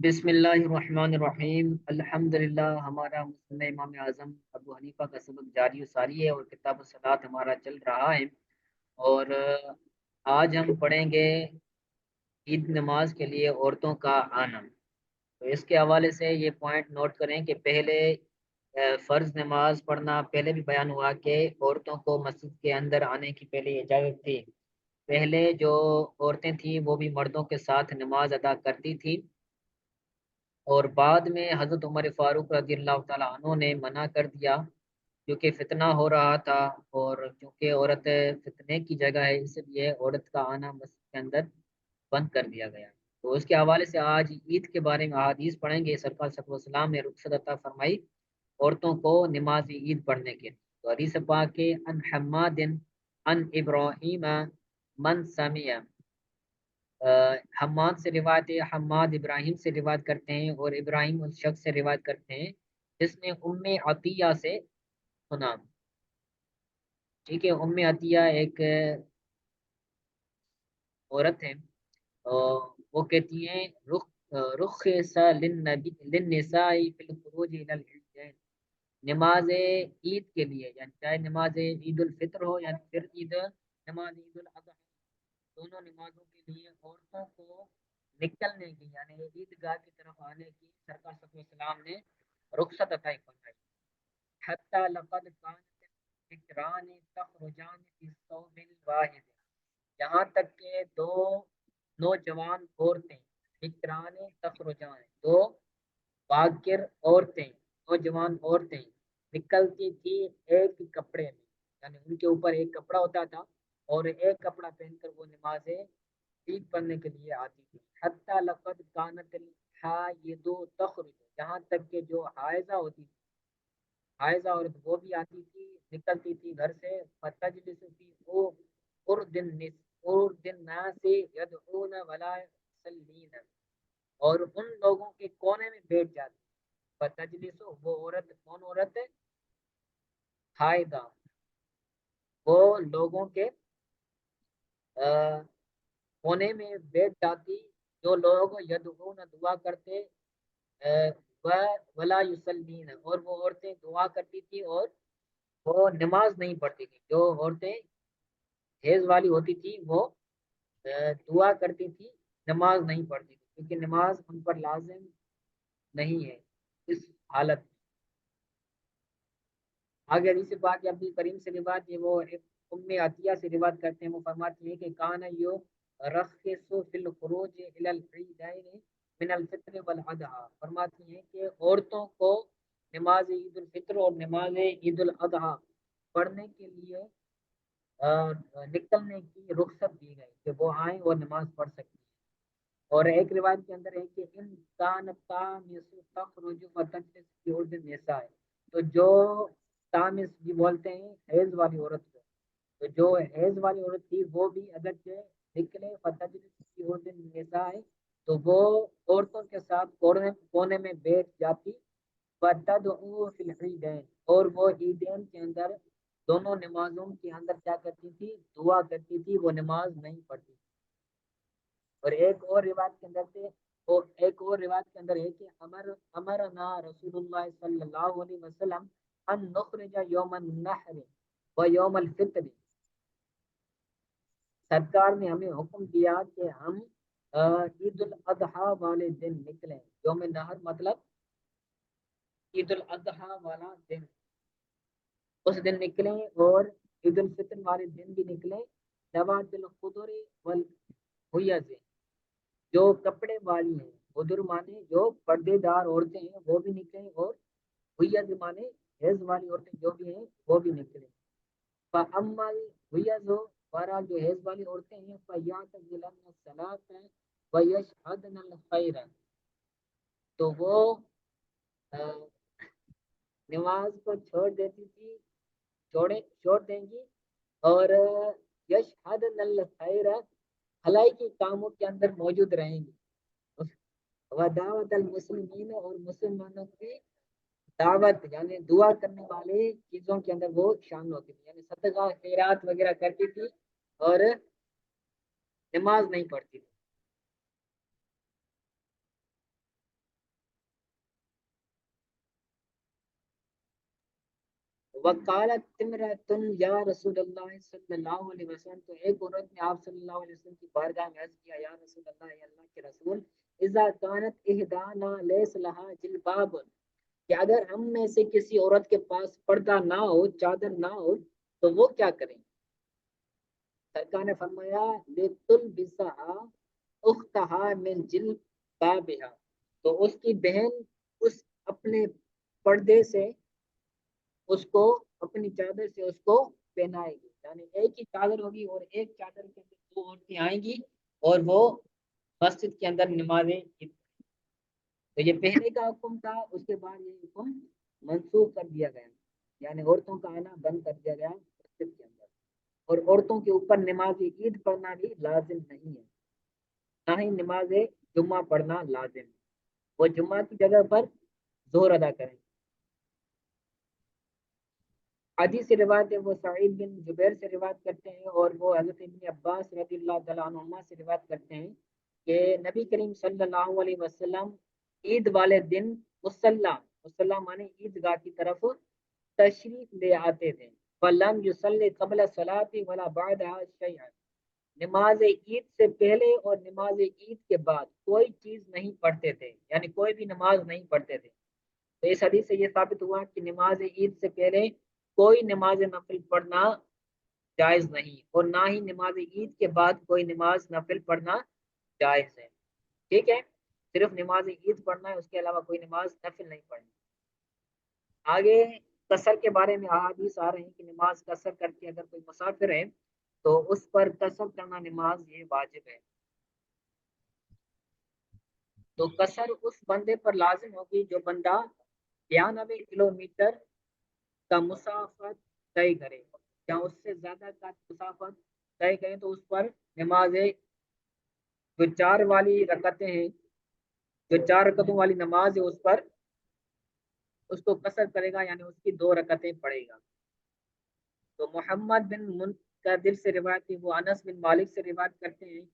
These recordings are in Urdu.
بسم اللہ الرحمن الرحیم الحمدللہ۔ ہمارا مسلم امام اعظم ابو حنیفہ کا سبق جاری و ساری ہے اور کتاب الصلاۃ ہمارا چل رہا ہے۔ اور آج ہم پڑھیں گے عید نماز کے لیے عورتوں کا آنا۔ تو اس کے حوالے سے یہ پوائنٹ نوٹ کریں کہ پہلے فرض نماز پڑھنا پہلے بھی بیان ہوا کہ عورتوں کو مسجد کے اندر آنے کی پہلے اجازت تھی۔ پہلے جو عورتیں تھیں وہ بھی مردوں کے ساتھ نماز ادا کرتی تھی، اور بعد میں حضرت عمر فاروق رضی اللہ تعالیٰ عنہ نے منع کر دیا کیونکہ فتنہ ہو رہا تھا، اور چونکہ عورت فتنے کی جگہ ہے اس لیے عورت کا آنا مسجد کے اندر بند کر دیا گیا۔ تو اس کے حوالے سے آج عید کے بارے میں احادیث پڑھیں گے۔ سرکار صلی اللہ علیہ وسلم نے رخصت عطا فرمائی عورتوں کو نماز عید پڑھنے کے۔ تو حدیث پاک کے ان حماد ان ابراہیم من سمیع، حماد سے روایت ہے، حماد ابراہیم سے روایت کرتے ہیں، اور ابراہیم اس شخص سے روایت کرتے ہیں جس نے ام عطیہ سے سنا۔ ٹھیک ہے، ام عطیہ ایک عورت ہے، اور وہ کہتی ہیں رخص للنساء فی الخروج الی العیدین، نماز عید کے لیے، یعنی چاہے نماز عید الفطر ہو یا پھر نماز عید الاضحیٰ، دونوں نمازوں کے لیے عورتوں کو نکلنے کی، یعنی عیدگاہ کی طرف آنے کی سرکار صلی اللہ علیہ وسلم نے رخصت عطا فرمائی۔ حتی لقد كانت الفکران تخرجان فی الصوم الواحد، یہاں تک کہ دو نوجوان عورتیں، فکران تخرجان، دو باکر عورتیں، نوجوان عورتیں نکلتی تھی ایک ہی کپڑے میں، یعنی ان کے اوپر ایک کپڑا ہوتا تھا اور ایک کپڑا پہن کر وہ نمازیں عید پڑھنے کے لیے آتی تھی۔ حتی لقد کانت الحائض تخرج، یہاں تک کہ جو حائضہ ہوتی تھی، حائضہ عورت وہ بھی آتی تھی، نکلتی تھی گھر سے، فتجلس فی ارد الناس یدعون ولا یصلین، اور ان لوگوں کے کونے میں بیٹھ جاتی۔ فتجلس، وہ عورت کون عورت ہے؟ حائضہ، وہ لوگوں کے کونے میں بیٹھ جاتی، جو لوگ یدعون دعا کرتے، ولا یصلین، اور وہ عورتیں دعا کرتی تھی اور وہ نماز نہیں پڑھتی تھی۔ جو عورتیں حیض والی ہوتی تھی وہ دعا کرتی تھی، نماز نہیں پڑھتی تھی، کیونکہ نماز ان پر لازم نہیں ہے اس حالت میں۔ آگے حدیث پاک ابی کریم سے روایت ہے، وہ ایک ام عطیہ سے روایت کرتے ہیں، وہ فرماتی ہیں کہ کان یو رخص فی الخروج الی العیدین من الفطر والاضحیٰ، فرماتی ہیں کہ عورتوں کو نماز عید الفطر اور نماز عید الاضحیٰ پڑھنے کے لیے نکلنے کی رخصت دی گئی کہ وہ آئیں اور نماز پڑھ سکتی ہیں۔ اور ایک روایت کے اندر ہے کہ ان کانت تامس تخرج فتجلس فی ارض النساء، تو جو تامس بھی بولتے ہیں حیض والی عورت کو، تو جو حیض والی عورت تھی وہ بھی اگرچہ نکلے فتجلس فی ارض النساء، تو وہ عورتوں کے ساتھ کونے میں بیٹھ جاتی، فتدعو فی العیدین، اور وہ عیدین کے اندر دونوں نمازوں کے اندر کیا کرتی تھی؟ دعا کرتی تھی، وہ نماز نہیں پڑھتی تھی۔ اور ایک اور روایت کے اندر سے، اور ایک اور روایت کے اندر ہے کہ امرنا رسول اللہ صلی اللہ علیہ وسلم ان نخرج یوم النحر و یوم الفطر، سرکار نے ہمیں حکم دیا کہ ہم عید الاضحیٰ والے دن نکلیں۔ یوم النحر مطلب عید الاضحیٰ والا دن، اس دن نکلیں، اور عید الفطر والے دن بھی نکلیں۔ ذوات الخدر والحیض، جو کپڑے والی ہیں، خدر مانے جو پردے دار عورتیں ہیں وہ بھی نکلیں، اور حیض مانے حیض والی عورتیں جو بھی ہیں وہ بھی نکلیں۔ فَأَمَّا الْحُیَضُ، بہرحال جو حیض والی عورتیں ہیں، فَيَعْتَزِلَنَّ الصَّلَاةَ وَيَشْهَدْنَ الْخَيْرَ، تو وہ نماز کو چھوڑ دیتی تھی، چھوڑ دیں گی، اور یشہدن الخیر، بھلائی کے کاموں کے اندر موجود رہیں گی، ودعوت المسلمین، اور مسلمانوں کی دعوت یعنی دعا کرنے والے چیزوں کے اندر وہ شامل ہوتی تھی، یعنی صدقہ خیرات وغیرہ کرتی تھی اور نماز نہیں پڑھتی تھی۔ وقالت تمرتن یا رسول اللہ صلی اللہ علیہ وسلم، تو ایک عورت نے آپ صلی اللہ علیہ وسلم کی بارگاہ میں عرض کیا، یا رسول اللہ، یا اللہ کے رسول، اذا كانت احدانا ليس لها جلباب، کہ اگر ہم میں سے کسی عورت کے پاس پردہ نہ ہو، چادر نہ ہو، تو وہ کیا کریں؟ سرکار نے فرمایا لتلبسها اختها من جلبابها، تو اس کی بہن اس اپنے پردے سے اس کو، اپنی چادر سے اس کو پہنائے گی، یعنی ایک ہی چادر ہوگی اور ایک چادر کے اندر دو عورتیں آئیں گی اور وہ مسجد کے اندر نمازیں، تو یہ پہلے کا حکم تھا، اس کے بعد یہ حکم منسوخ کر دیا گیا، یعنی عورتوں کا آنا بند کر دیا گیا مسجد کے اندر، اور عورتوں کے اوپر نماز عید پڑھنا بھی لازم نہیں ہے، نہ ہی نماز جمعہ پڑھنا لازم ہے، وہ جمعہ کی جگہ پر ظہر ادا کریں۔ حدیث سے روایت ہے، وہ سعید بن جبیر سے روایت کرتے ہیں، اور وہ حضرت ابن عباس رضی اللہ تعالیٰ عنہما سے روایت کرتے ہیں کہ نبی کریم صلی اللہ علیہ وسلم عید والے دن مصلی، مصلی مانے عیدگاہ کی طرف تشریف لے آتے تھے، فلم یصلی قبل الصلاۃ ولا بعدها شیئا، نماز عید سے پہلے اور نماز عید کے بعد کوئی چیز نہیں پڑھتے تھے، یعنی کوئی بھی نماز نہیں پڑھتے تھے۔ تو اس حدیث سے یہ ثابت ہوا کہ نماز عید سے پہلے کوئی نماز نفل پڑھنا جائز نہیں، اور نہ ہی نماز عید کے بعد کوئی نماز نفل پڑھنا جائز ہے، ٹھیک ہے، صرف نماز عید پڑھنا ہے، اس کے علاوہ کوئی نماز نفل نہیں پڑھنی۔ آگے قصر کے بارے میں احادیث آ رہے ہیں کہ نماز قصر کر کے اگر کوئی مسافر ہے تو اس پر قصر کرنا نماز یہ واجب ہے، تو قصر اس بندے پر لازم ہوگی جو بندہ 92 کلومیٹر کا مسافت طے کرے یا اس سے زیادہ کا مسافت طے کریں، تو اس پر نماز جو چار والی رکعتیں ہیں، جو چار رکعتوں والی نماز ہے، اس پر اس کو قصر کرے گا، یعنی اس کی 2 رکعتیں پڑھے گا۔ تو محمد بن منکدر سے روایت ہے، وہ انس بن مالک سے روایت کرتے ہیں،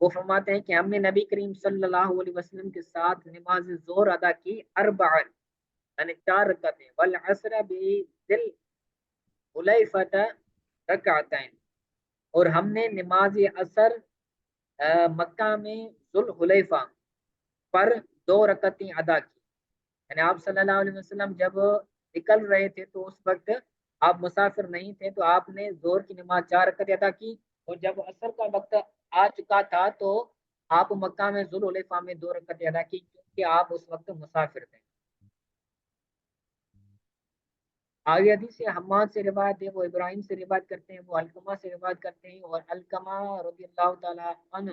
وہ فرماتے ہیں کہ ہم نے نبی کریم صلی اللہ علیہ وسلم کے ساتھ نماز ظہر ادا کی، اربعا، یعنی 4 رکعتیں، والعصر بذل حلیفۃ رکعتین، اور ہم نے نماز عصر مکہ میں ذوالحلیفہ پر 2 رکعتیں ادا کی، یعنی آپ صلی اللہ علیہ وسلم جب نکل رہے تھے تو اس وقت آپ مسافر نہیں تھے، تو آپ نے زور کی نماز 4 رکعتیں ادا کی، اور جب عصر کا وقت آ چکا تھا تو آپ مکہ میں ذوالحلیفہ میں 2 رکعتیں ادا کی، کیونکہ آپ اس وقت مسافر تھے۔ آگے حدیث سے حماد سے روایت ہے، وہ ابراہیم سے روایت کرتے ہیں، وہ علقمہ سے روایت کرتے ہیں، اور علقمہ رضی اللہ تعالیٰ عنہ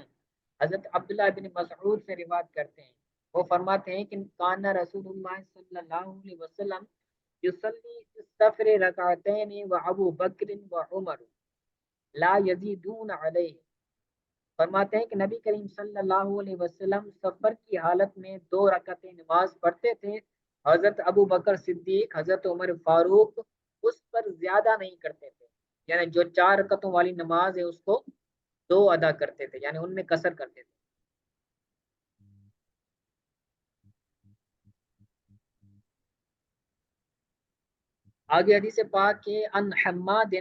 حضرت عبداللہ بن مسعود سے روایت کرتے ہیں، وہ فرماتے ہیں کہ کان رسول اللہ صلی اللہ علیہ وسلم یصلی فی السفر رکعتین و ابو بکر و عمر لا یزیدون علیہ، فرماتے ہیں کہ نبی کریم صلی اللہ علیہ وسلم سفر کی حالت میں 2 رکعتیں نماز پڑھتے تھے، حضرت ابو بکر صدیق، حضرت عمر فاروق اس پر زیادہ نہیں کرتے تھے، یعنی جو 4 رکعتوں والی نماز ہے اس کو 2 ادا کرتے تھے، یعنی ان میں قصر کرتے تھے۔ آگے حدیث پاک کے ان حماد،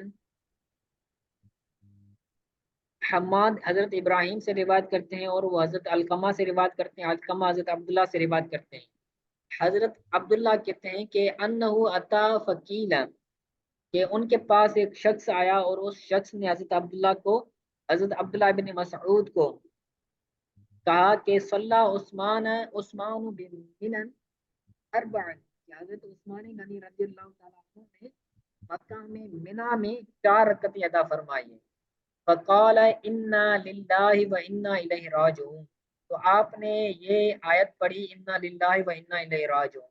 حماد حضرت ابراہیم سے روایت کرتے ہیں، اور وہ حضرت علقمہ سے روایت کرتے ہیں، علقمہ حضرت عبداللہ سے روایت کرتے ہیں، حضرت عبداللہ کہتے ہیں کہ انہو اتا فقیلا، کہ ان کے پاس ایک شخص آیا اور اس شخص نے حضرت عبداللہ کو، حضرت عبداللہ بن مسعود کو کہا کہ صلی عثمان، عثمان بن اربعن، کہ حضرت عثمان غنی رضی اللہ تعالیٰ عنہ نے مکہ میں منا میں 4 رکعتیں ادا فرمائی ہیں، فقال انا للہ و انا الیہ راجعون، تو آپ نے یہ آیت پڑھی انا للہ و انا الیہ راجعون،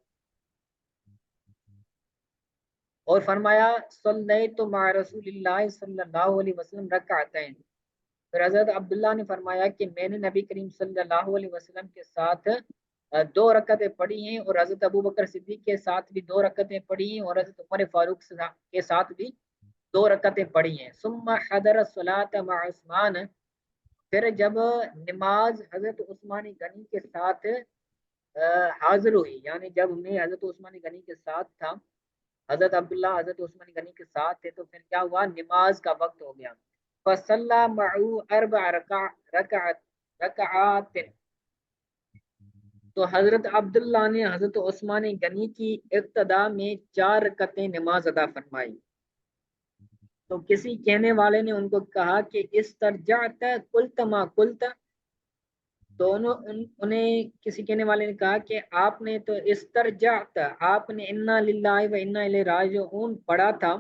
اور فرمایا صلیت مع رسول اللہ صلی اللہ علیہ وسلم رکعتین، پھر حضرت عبداللہ نے فرمایا کہ میں نے نبی کریم صلی اللہ علیہ وسلم کے ساتھ 2 رکعتیں پڑھی ہیں، اور حضرت ابو بکر صدیق کے ساتھ بھی 2 رکعتیں پڑھی ہیں، اور حضرت عمر فاروق کے ساتھ بھی 2 رکعتیں پڑھی ہیں، ثم حضر الصلاۃ مع عثمان، پھر جب نماز حضرت عثمان غنی کے ساتھ حاضر ہوئی، یعنی جب میں حضرت عثمان غنی کے ساتھ تھا، حضرت عبداللہ حضرت عثمان غنی کے ساتھ تھے، تو پھر کیا ہوا، نماز کا وقت ہو گیا. فصلى معه 4 رکعات. تو حضرت عبداللہ نے حضرت عثمان غنی کی ابتدا میں 4 رکعتیں نماز ادا فرمائی. تو کسی کہنے والے نے ان کو کہا کہ استرجعت قلت ما قلت. تو انہیں کسی کہنے والے نے کہا کہ آپ نے تو استرجعت، آپ نے انا للہ و انا الیہ راجعون پڑھا تھا.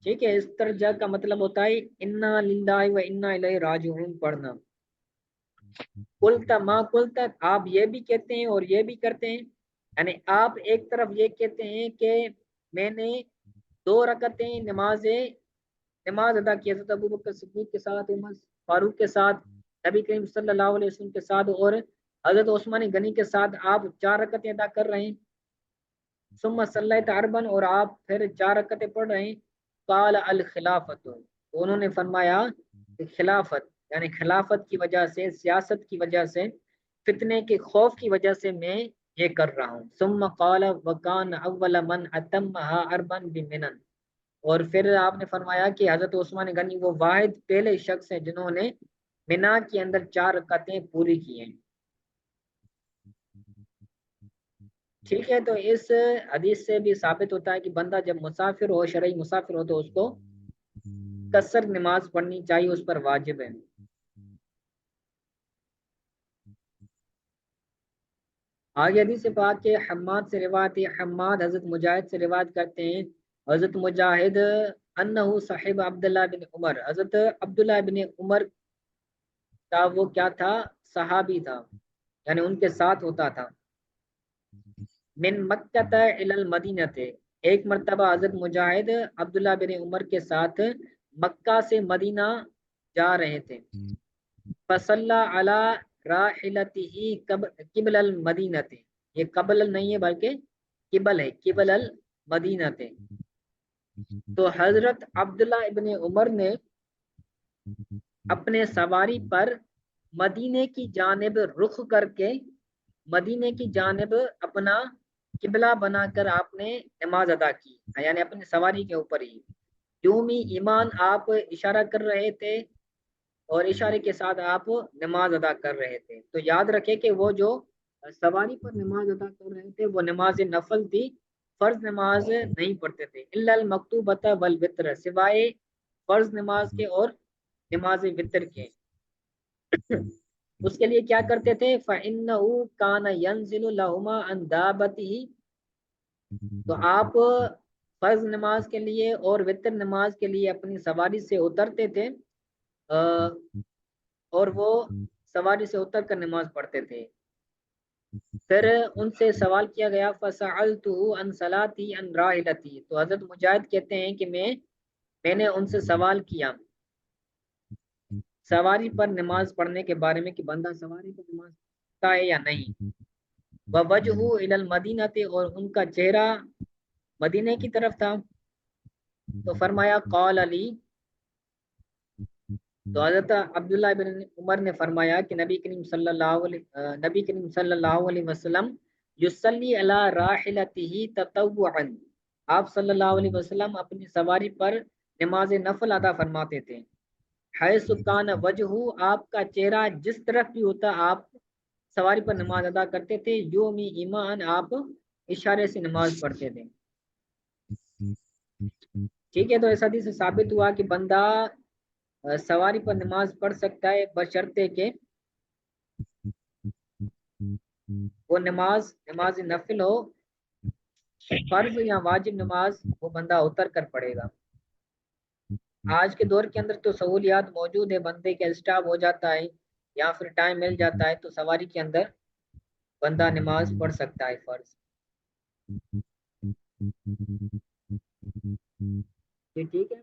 ٹھیک ہے، استرجع کا مطلب ہوتا ہے انا للہ و انا الیہ راجعون پڑھنا. قلت ما قلت، آپ یہ بھی کہتے ہیں اور یہ بھی کرتے ہیں. یعنی آپ ایک طرف یہ کہتے ہیں کہ میں نے 2 رکعتیں نماز ادا کی حضرت ابوبکر صدیق کے ساتھ، عمر فاروق کے ساتھ، نبی کریم صلی اللہ علیہ وسلم کے ساتھ، اور حضرت عثمان غنی کے ساتھ آپ 4 رکعتیں ادا کر رہے ہیں. ثم صلیت اربعا، اور آپ پھر 4 رکعتیں پڑھ رہے ہیں. قال الخلافت، انہوں نے فرمایا کہ خلافت یعنی خلافت کی وجہ سے، سیاست کی وجہ سے، فتنے کے خوف کی وجہ سے میں یہ کر رہا ہوں. ثم قال وکان اول من اتمها اربعا بمنن، اور پھر آپ نے فرمایا کہ حضرت عثمان غنی وہ واحد پہلے شخص ہیں جنہوں نے مینا کے اندر 4 رکعتیں پوری کی ہیں. ٹھیک ہے، تو اس حدیث سے بھی ثابت ہوتا ہے کہ بندہ جب مسافر ہو، شرعی مسافر ہو، تو اس کو قصر نماز پڑھنی چاہیے، اس پر واجب ہے. آگے حدیث سے بات کہ حماد سے روایت ہے، حماد حضرت مجاہد سے روایت کرتے ہیں. حضرت مجاہد انہو صاحب عبداللہ بن عمر، حضرت عبداللہ بن عمر کا وہ کیا تھا، صحابی تھا، یعنی ان کے ساتھ ہوتا تھا. من مکہ الی المدینہ تھے، ایک مرتبہ حضرت مجاہد عبداللہ بن عمر کے ساتھ مکہ سے مدینہ جا رہے تھے. فصلی علی راحلتہ قبل المدینہ تھے، یہ قبل نہیں ہے بلکہ قبل ہے، قبل المدینہ تھے. تو حضرت عبداللہ ابن عمر نے اپنے سواری پر مدینے کی جانب رخ کر کے، مدینے کی جانب اپنا قبلہ بنا کر آپ نے نماز ادا کی، یعنی اپنی سواری کے اوپر ہی. یومی ایمان آپ اشارہ کر رہے تھے اور اشارے کے ساتھ آپ نماز ادا کر رہے تھے. تو یاد رکھے کہ وہ جو سواری پر نماز ادا کر رہے تھے وہ نماز نفل تھی، فرض نماز نہیں پڑھتے تھے. الا المکتوبۃ والوتر، سوائے فرض نماز کے اور نماز وتر کے. اس کے لیے کیا کرتے تھے، فَإِنَّهُ كَانَ يَنزِلُ لَهُمَا عَنْ دَابَتِهِ، تو آپ فرض نماز کے لیے اور وتر نماز کے لیے اپنی سواری سے اترتے تھے، اور وہ سواری سے اتر کر نماز پڑھتے تھے. پھر ان سے سوال کیا گیا، فَسَأَلْتُهُ عَنْ صَلَاتِهِ عَنْ رَاحِلَتِهِ، تو حضرت مجاہد کہتے ہیں کہ میں نے ان سے سوال کیا سواری پر نماز پڑھنے کے بارے میں کہ بندہ سواری پر نماز پڑھتا ہے یا نہیں. وَوَجْهُ إِلَى الْمَدِينَةِ، اور ان کا چہرہ مدینے کی طرف تھا. تو فرمایا قال علی، تو حضرت عبداللہ بن عمر نے فرمایا کہ نبی کریم صلی اللہ علیہ وسلم یصلی علی راحلتہ تطوعا، آپ صلی اللہ علیہ وسلم اپنی سواری پر نماز نفل ادا فرماتے تھے. حیث کان وجہ، آپ کا چہرہ جس طرف بھی ہوتا آپ سواری پر نماز ادا کرتے تھے. یومی ایمان، آپ اشارے سے نماز پڑھتے تھے. ٹھیک ہے، تو اس حدیث سے ثابت ہوا کہ بندہ سواری پر نماز پڑھ سکتا ہے، بشرطے کہ وہ نماز نفل ہو. فرض یا واجب نماز وہ بندہ اتر کر پڑھے گا. آج کے دور کے اندر تو سہولیات موجود ہے، بندے کا اسٹاپ ہو جاتا ہے یا پھر ٹائم مل جاتا ہے، تو سواری کے اندر بندہ نماز پڑھ سکتا ہے فرض. ٹھیک ہے.